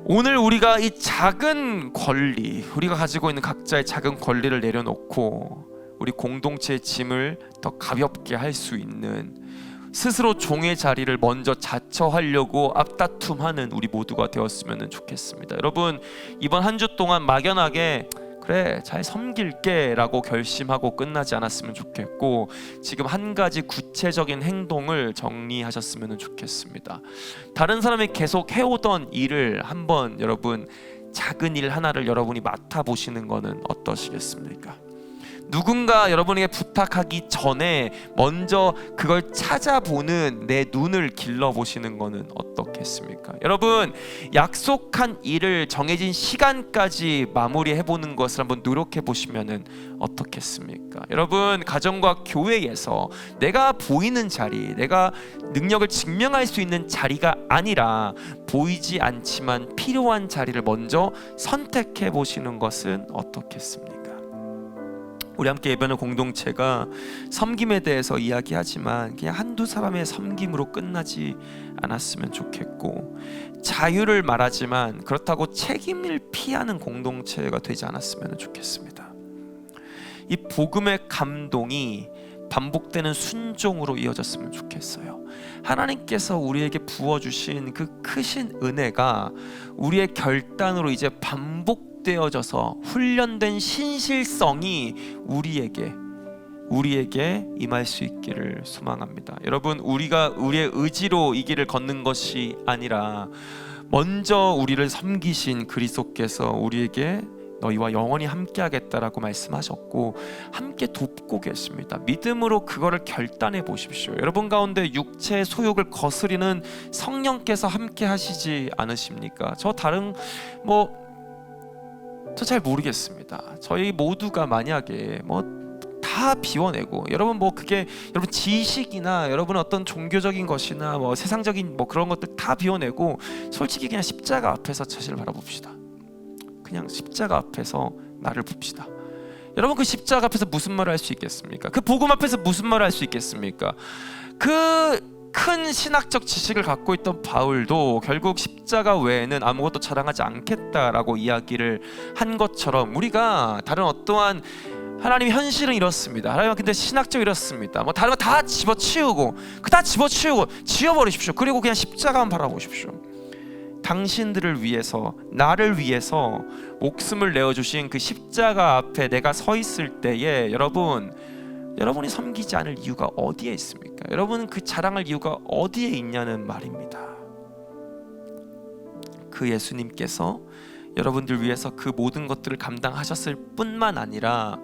오늘 우리가 이 작은 권리, 우리가 가지고 있는 각자의 작은 권리를 내려놓고 우리 공동체의 짐을 더 가볍게 할 수 있는, 스스로 종의 자리를 먼저 자처하려고 앞다툼하는 우리 모두가 되었으면 좋겠습니다. 여러분, 이번 한 주 동안 막연하게 그래 잘 섬길게 라고 결심하고 끝나지 않았으면 좋겠고, 지금 한 가지 구체적인 행동을 정리하셨으면 좋겠습니다. 다른 사람이 계속 해오던 일을 한번 여러분, 작은 일 하나를 여러분이 맡아보시는 것은 어떠시겠습니까? 누군가 여러분에게 부탁하기 전에 먼저 그걸 찾아보는 내 눈을 길러보시는 것은 어떻겠습니까? 여러분, 약속한 일을 정해진 시간까지 마무리해보는 것을 한번 노력해보시면 어떻겠습니까? 여러분, 가정과 교회에서 내가 보이는 자리, 내가 능력을 증명할 수 있는 자리가 아니라 보이지 않지만 필요한 자리를 먼저 선택해보시는 것은 어떻겠습니까? 우리 함께 예배하는 공동체가 섬김에 대해서 이야기하지만 그냥 한두 사람의 섬김으로 끝나지 않았으면 좋겠고, 자유를 말하지만 그렇다고 책임을 피하는 공동체가 되지 않았으면 좋겠습니다. 이 복음의 감동이 반복되는 순종으로 이어졌으면 좋겠어요. 하나님께서 우리에게 부어주신 그 크신 은혜가 우리의 결단으로 이제 반복되어져서 훈련된 신실성이 우리에게 임할 수 있기를 소망합니다. 여러분, 우리가 우리의 의지로 이 길을 걷는 것이 아니라 먼저 우리를 섬기신 그리스도께서 우리에게 너희와 영원히 함께하겠다라고 말씀하셨고 함께 돕고 계십니다. 믿음으로 그거를 결단해 보십시오. 여러분 가운데 육체의 소욕을 거스리는 성령께서 함께 하시지 않으십니까? 저 잘 모르겠습니다. 저희 모두가 만약에 다 비워내고, 여러분 그게 여러분 지식이나 여러분 어떤 종교적인 것이나 세상적인 그런 것들 다 비워내고 솔직히 그냥 십자가 앞에서 자신을 바라봅시다. 그냥 십자가 앞에서 나를 봅시다. 여러분, 그 십자가 앞에서 무슨 말을 할 수 있겠습니까? 그 복음 앞에서 무슨 말을 할 수 있겠습니까? 그 큰 신학적 지식을 갖고 있던 바울도 결국 십자가 외에는 아무것도 자랑하지 않겠다라고 이야기를 한 것처럼, 우리가 다른 어떠한 하나님의 현실은 이렇습니다. 하나님 근데 신학적으로 이렇습니다. 다른 거 다 집어치우고 지워버리십시오. 그리고 그냥 십자가만 바라보십시오. 당신들을 위해서, 나를 위해서 목숨을 내어주신 그 십자가 앞에 내가 서 있을 때에 여러분이 섬기지 않을 이유가 어디에 있습니까? 여러분은 그 자랑할 이유가 어디에 있냐는 말입니다. 그 예수님께서 여러분들 위해서 그 모든 것들을 감당하셨을 뿐만 아니라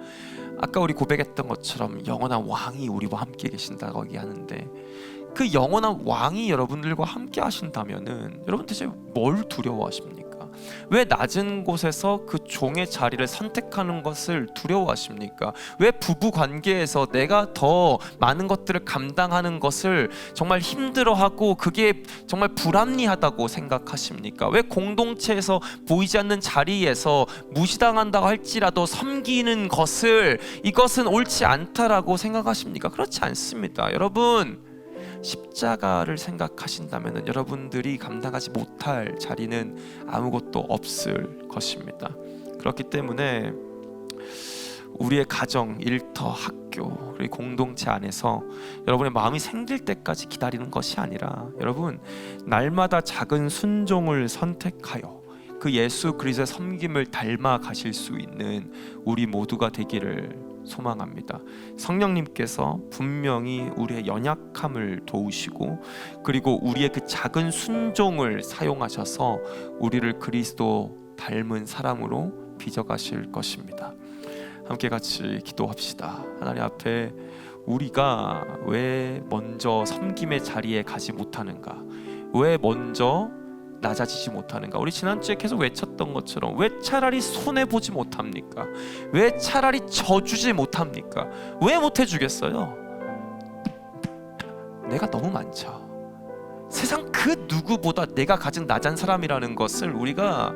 아까 우리 고백했던 것처럼 영원한 왕이 우리와 함께 계신다고 얘기하는데, 그 영원한 왕이 여러분들과 함께 하신다면은 여러분 대체 뭘 두려워하십니까? 왜 낮은 곳에서 그 종의 자리를 선택하는 것을 두려워하십니까? 왜 부부 관계에서 내가 더 많은 것들을 감당하는 것을 정말 힘들어하고 그게 정말 불합리하다고 생각하십니까? 왜 공동체에서 보이지 않는 자리에서 무시당한다고 할지라도 섬기는 이것은 옳지 않다라고 생각하십니까? 그렇지 않습니다. 여러분, 십자가를 생각하신다면 여러분들이 감당하지 못할 자리는 아무것도 없을 것입니다. 그렇기 때문에 우리의 가정, 일터, 학교, 그리고 공동체 안에서 여러분의 마음이 생길 때까지 기다리는 것이 아니라 여러분 날마다 작은 순종을 선택하여 그 예수 그리스도의 섬김을 닮아 가실 수 있는 우리 모두가 되기를 소망합니다. 성령님께서 분명히 우리의 연약함을 도우시고 그리고 우리의 그 작은 순종을 사용하셔서 우리를 그리스도 닮은 사람으로 빚어가실 것입니다. 함께 같이 기도합시다. 하나님 앞에 우리가 왜 먼저 섬김의 자리에 가지 못하는가? 왜 먼저 낮아지지 못하는가? 우리 지난주에 계속 외쳤던 것처럼 왜 차라리 손해보지 못합니까? 왜 차라리 져주지 못합니까? 왜 못해주겠어요? 내가 너무 많죠. 세상 그 누구보다 내가 가진 낮은 사람이라는 것을 우리가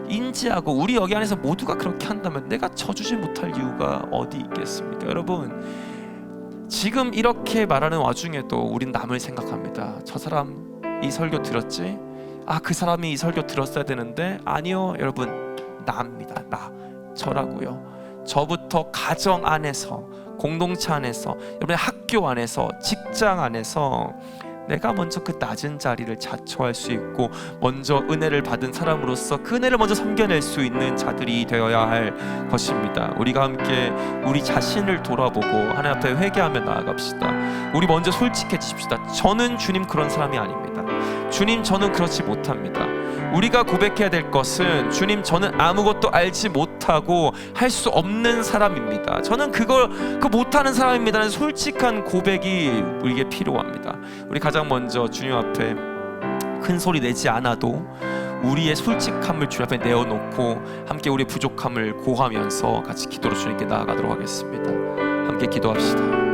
인지하고 우리 여기 안에서 모두가 그렇게 한다면 내가 져주지 못할 이유가 어디 있겠습니까? 여러분 지금 이렇게 말하는 와중에도 우린 남을 생각합니다. 저 사람 이 설교 들었지? 그 사람이 이 설교 들었어야 되는데 아니요 여러분, 나입니다. 저라고요. 저부터 가정 안에서, 공동체 안에서, 여러분의 학교 안에서, 직장 안에서 내가 먼저 그 낮은 자리를 자초할 수 있고 먼저 은혜를 받은 사람으로서 그 은혜를 먼저 섬겨낼 수 있는 자들이 되어야 할 것입니다. 우리가 함께 우리 자신을 돌아보고 하나님 앞에 회개하며 나아갑시다. 우리 먼저 솔직해집시다. 저는 주님 그런 사람이 아닙니다. 주님 저는 그렇지 못합니다. 우리가 고백해야 될 것은 주님 저는 아무것도 알지 못하고 할 수 없는 사람입니다. 저는 그 못하는 사람입니다는 솔직한 고백이 우리에게 필요합니다. 우리 가장 먼저 주님 앞에 큰 소리 내지 않아도 우리의 솔직함을 주님 앞에 내어놓고 함께 우리의 부족함을 고하면서 같이 기도로 주님께 나아가도록 하겠습니다. 함께 기도합시다.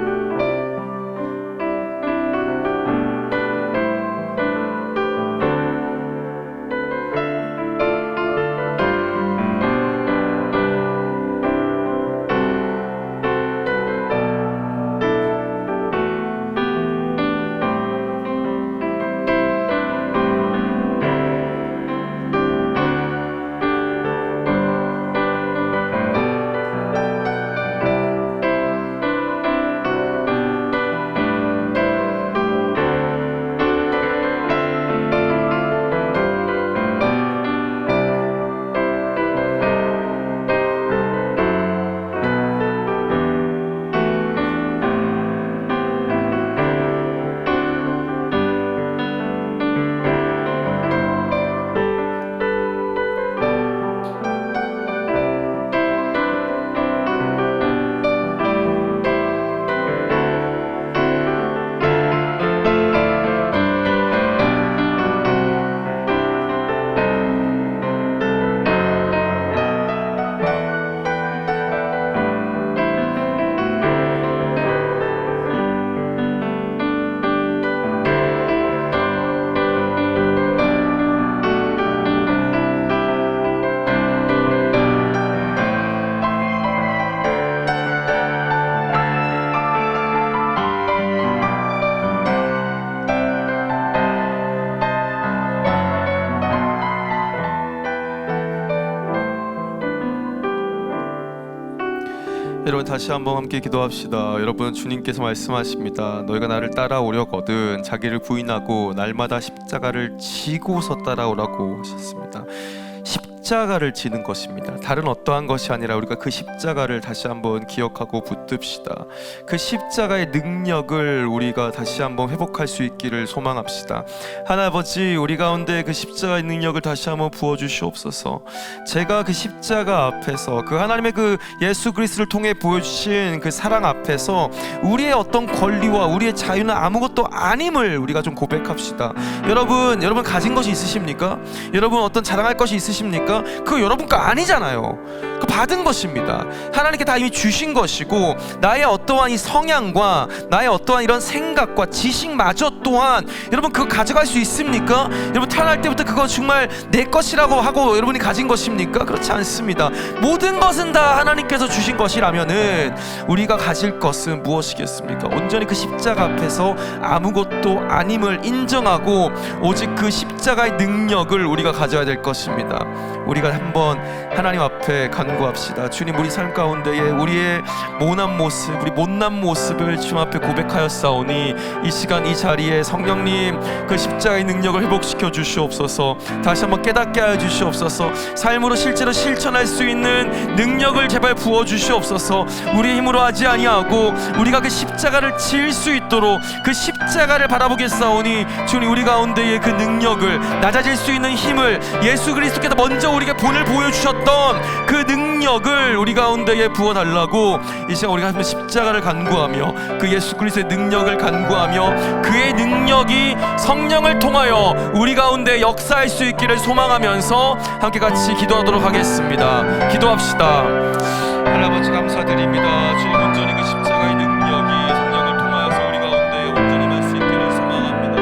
여러분 다시 한번 함께 기도합시다. 여러분 주님께서 말씀하십니다. 너희가 나를 따라오려거든 자기를 부인하고 날마다 십자가를 지고서 따라오라고 하셨습니다. 십자가를 지는 것입니다. 다른 어떠한 것이 아니라 우리가 그 십자가를 다시 한번 기억하고 붙듭시다. 그 십자가의 능력을 우리가 다시 한번 회복할 수 있기를 소망합시다. 하나님 아버지, 우리 가운데 그 십자가의 능력을 다시 한번 부어주시옵소서. 제가 그 십자가 앞에서 그 하나님의 그 예수 그리스도를 통해 보여주신 그 사랑 앞에서 우리의 어떤 권리와 우리의 자유는 아무것도 아님을 우리가 좀 고백합시다. 여러분 가진 것이 있으십니까? 여러분 어떤 자랑할 것이 있으십니까? 그거 여러분 거 아니잖아요. 그 받은 것입니다. 하나님께 다 이미 주신 것이고 나의 어떤 어떠한 이 성향과 나의 어떠한 이런 생각과 지식마저 또한 여러분 그거 가져갈 수 있습니까? 여러분 태어날 때부터 그거 정말 내 것이라고 하고 여러분이 가진 것입니까? 그렇지 않습니다. 모든 것은 다 하나님께서 주신 것이라면은 우리가 가질 것은 무엇이겠습니까? 온전히 그 십자가 앞에서 아무것도 아님을 인정하고 오직 그 십자가의 능력을 우리가 가져야 될 것입니다. 우리가 한번 하나님 앞에 간구합시다. 주님, 우리 삶 가운데에 우리의 모난 모습, 우리 못난 모습을 주님 앞에 고백하였사오니 이 시간 이 자리에 성령님 그 십자가의 능력을 회복시켜 주시옵소서. 다시 한번 깨닫게 하여 주시옵소서. 삶으로 실제로 실천할 수 있는 능력을 제발 부어 주시옵소서. 우리의 힘으로 하지 아니하고 우리가 그 십자가를 지을 수 있도록 그 십자가를 바라보겠사오니 주님, 우리 가운데에 그 능력을, 낮아질 수 있는 힘을, 예수 그리스도께서 먼저 우리에게 본을 보여주셨던 그 능력을 우리 가운데에 부어달라고 이 시간 우리가 한번 십자가를 간구하며 그 예수 그리스도의 능력을 간구하며 그의 능력이 성령을 통하여 우리 가운데 역사할 수 있기를 소망하면서 함께 같이 기도하도록 하겠습니다. 기도합시다. 하나님 아버지 감사드립니다. 주님, 온전히 그 십자가의 능력이 성령을 통하여서 우리 가운데 온전히 임할 수 있기를 소망합니다.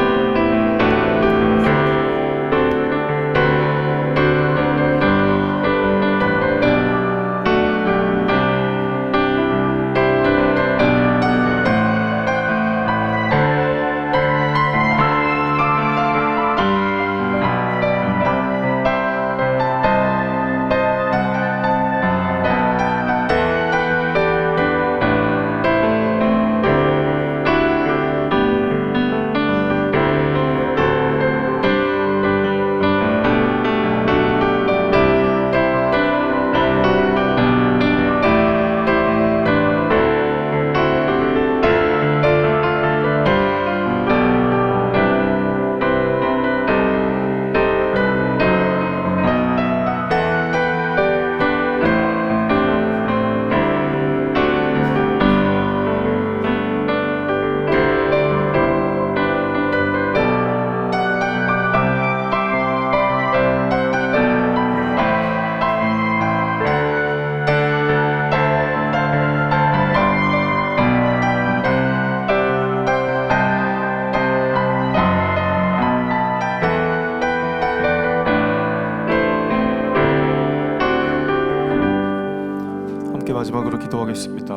마지막으로 기도하겠습니다.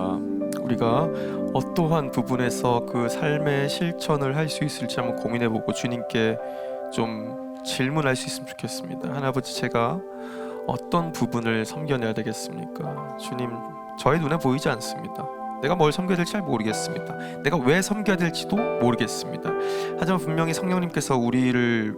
우리가 어떠한 부분에서 그 삶의 실천을 할 수 있을지 한번 고민해보고 주님께 좀 질문할 수 있으면 좋겠습니다. 하나님 아버지, 제가 어떤 부분을 섬겨내야 되겠습니까? 주님, 저의 눈에 보이지 않습니다. 내가 뭘 섬겨야 될지 잘 모르겠습니다. 내가 왜 섬겨야 될지도 모르겠습니다. 하지만 분명히 성령님께서 우리를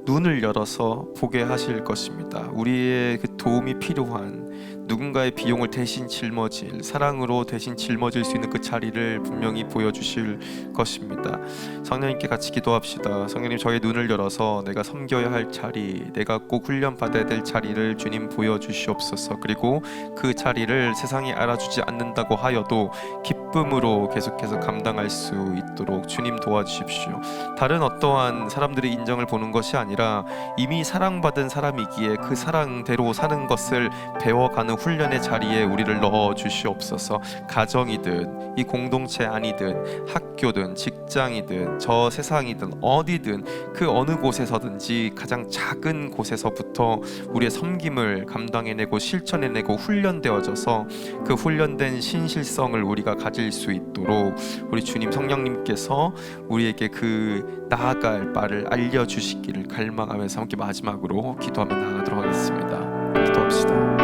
눈을 열어서 보게 하실 것입니다. 우리의 그 도움이 필요한 누군가의 비용을 대신 짊어질, 사랑으로 대신 짊어질 수 있는 그 자리를 분명히 보여주실 것입니다. 성령님께 같이 기도합시다. 성령님, 저의 눈을 열어서 내가 섬겨야 할 자리, 내가 꼭 훈련받아야 될 자리를 주님 보여주시옵소서. 그리고 그 자리를 세상이 알아주지 않는다고 하여도 기쁨으로 계속해서 감당할 수 있도록 주님 도와주십시오. 다른 어떠한 사람들의 인정을 보는 것이 아니라 이미 사랑받은 사람이기에 그 사랑대로 사는 것을 배워가는 훈련의 자리에 우리를 넣어 주시옵소서. 가정이든 이 공동체 아니든 학교든 직장이든 저 세상이든 어디든 그 어느 곳에서든지 가장 작은 곳에서부터 우리의 섬김을 감당해내고 실천해내고 훈련되어져서 그 훈련된 신실성을 우리가 가질 수 있도록 우리 주님 성령님께서 우리에게 그 나아갈 바를 알려주시기를 갈망하면서 함께 마지막으로 기도하며 나아가도록 하겠습니다. 기도합시다.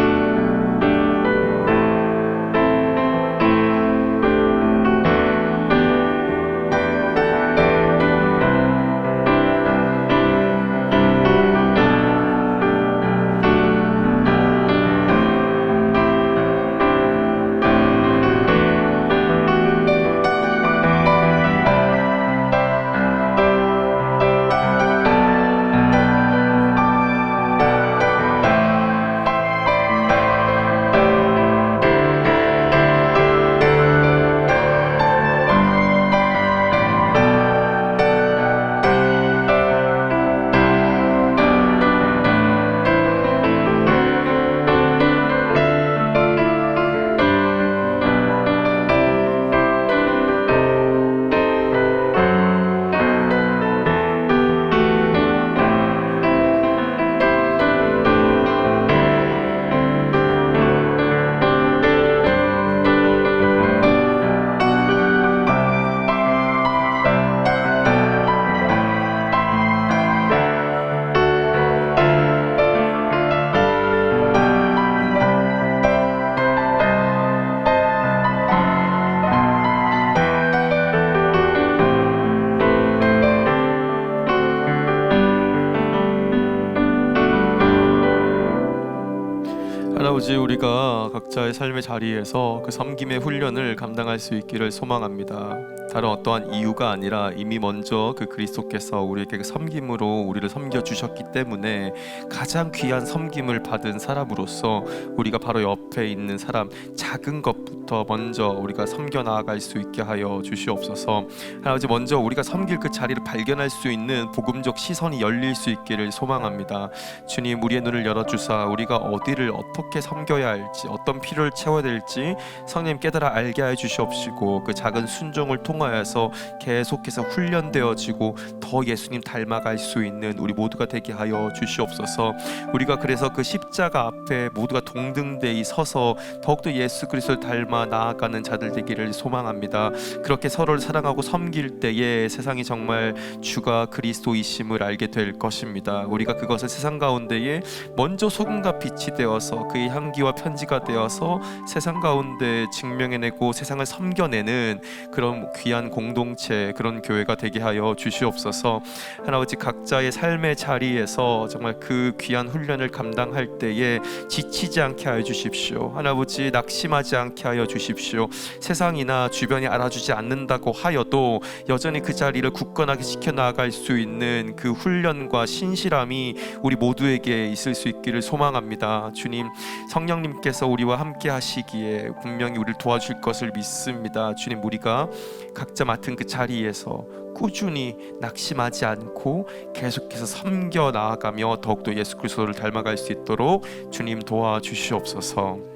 아버지, 우리가 각자의 삶의 자리에서 그 섬김의 훈련을 감당할 수 있기를 소망합니다. 다른 어떠한 이유가 아니라 이미 먼저 그 그리스도께서 우리에게 그 섬김으로 우리를 섬겨 주셨기 때문에 가장 귀한 섬김을 받은 사람으로서 우리가 바로 옆에 있는 사람, 작은 것부터 먼저 우리가 섬겨 나아갈 수 있게 하여 주시옵소서. 아버지, 먼저 우리가 섬길 그 자리를 발견할 수 있는 복음적 시선이 열릴 수 있기를 소망합니다. 주님, 우리의 눈을 열어주사 우리가 어디를 어떻게 섬겨야 할지, 어떤 필요를 채워야 될지 성령 깨달아 알게 해 주시옵시고, 그 작은 순종을 통하여서 계속해서 훈련되어지고 더 예수님 닮아갈 수 있는 우리 모두가 되게 하여 주시옵소서. 우리가 그래서 그 십자가 앞에 모두가 동등되이 서서 더욱더 예수 그리스도를 닮아 나아가는 자들 되기를 소망합니다. 그렇게 서로를 사랑하고 섬길 때에 세상이 정말 주가 그리스도이심을 알게 될 것입니다. 우리가 그것을 세상 가운데에 먼저 소금과 빛이 되어서 그의 향기와 편지가 되어서 세상 가운데 증명해내고 세상을 섬겨내는 그런 귀한 공동체, 그런 교회가 되게 하여 주시옵소서. 하나님, 각자의 삶의 자리에서 정말 그 귀한 훈련을 감당할 때에 지치지 않게 하여 주십시오. 하나님, 낙심하지 않게 하여 주십시오. 세상이나 주변이 알아주지 않는다고 하여도 여전히 그 자리를 굳건하게 지켜나갈 수 있는 그 훈련과 신실함이 우리 모두에게 있을 수 있기를 소망합니다. 주님, 성령님께서 우리와 함께 하시기에 분명히 우리를 도와줄 것을 믿습니다. 주님, 우리가 각자 맡은 그 자리에서 꾸준히 낙심하지 않고 계속해서 섬겨 나아가며 더욱더 예수 그리스도를 닮아갈 수 있도록 주님 도와주시옵소서.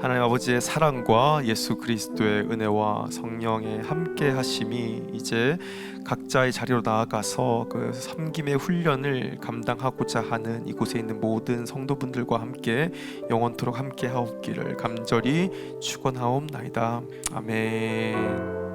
하나님 아버지의 사랑과 예수 그리스도의 은혜와 성령의 함께 하심이 이제 각자의 자리로 나아가서 그 섬김의 훈련을 감당하고자 하는 이곳에 있는 모든 성도분들과 함께 영원토록 함께 하옵기를 간절히 축원하옵나이다. 아멘.